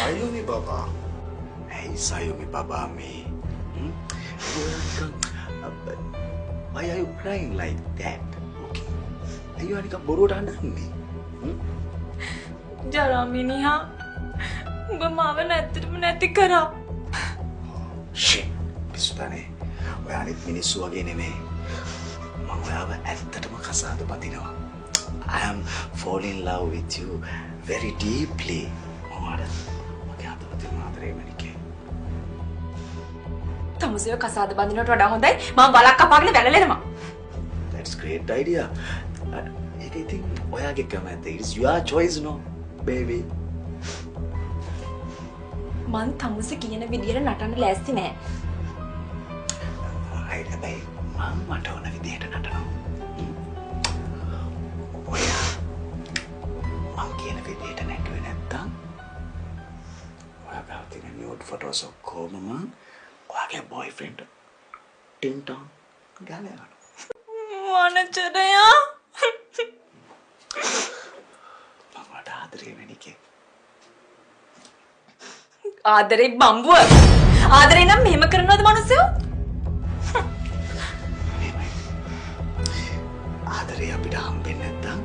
Sayumi Baba. Hey, Sayumi Baba, me. Hmm? Why are you crying like that? Okay. Are you anika boruවට හඬන්නේ? ජරා මිනිහා උඹ මාව නැත්තටම නැති කරා. Shit. පිස්සුතනේ. ඔය අනිත් මිනිස්සු වගේ නෙමෙයි. මම ඔයාව ඇත්තටම කසාද බඳිනවා. I am fall in love with you very deeply. මගේ අතට තියෙන ආදරේ මැනිකේ. තමුසෙව කසාද බඳිනවට වඩා හොඳයි මම වලක් කපාගෙන වැළලෙනවා. That's great idea. ඒක ඉතින් ඔයාගේ කැමැත්ත. It is your choice no baby. මං තමුසෙ කියන විදියට නටන්න ලෑස්ති නෑ. right හැබැයි මම මට ඕන විදියට නටනවා. ඔයා මං කියන විදියට නැටුවේ නැත්තම් ඔයා ගාව තියෙන nude photos ඔක්කොම මං ඔයාගේ boyfriend ටින්ටන් ගාලා යනවා. වනචරයා මමට ආදරේ වෙනිකේ. ආදරේ බම්බුව ආදරේ නම් මෙහෙම කරනවද මිනිස්සු? ආදරේ අපිට හම්බෙන්නේ නැත්තම්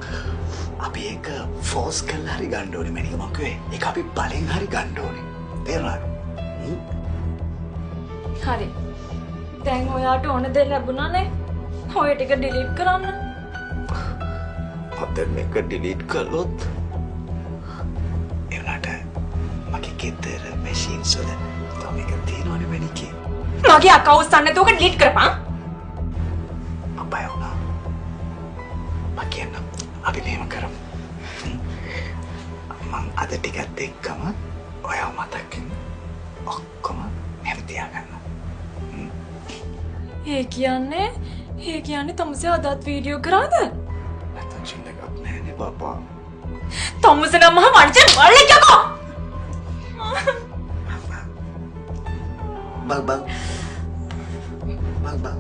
අපි ඒක ෆෝස් කරලා හරි ගන්න ඕනේ මැනික මං කිව්වේ. ඒක අපි බලෙන් හරි ගන්න ඕනේ. තේරුණාද? හරි. දැන් ඔයාට ඕන දේ ලැබුණානේ. ඔය ටික ඩිලීට් කරන්න. අපේ මේක ඩිලීට් කළොත් එවනට මගේ ගෙදර මැෂින්ස් වල තව එක තියෙනවනේ මැනිකේ. මගේ අකවුන්ට්ස් අන්න නැතුව ඩිලීට් කරපන්. අප්පා යෝනා. මකියන්න අපි මෙහෙම කරමු. මං අද ටිකත් එක්කම ඔයාව මතකින් ඔක්කොම මෙහෙම තියාගන්න. ඒ කියන්නේ තමුසේ අදත් වීඩියෝ කරාද? නැත්තම් චිල්ල එකක් නෑනේ බබා. තමුසේ නම් මහ මංචන් වල්ලෙක්කෝ. බබා. බබා.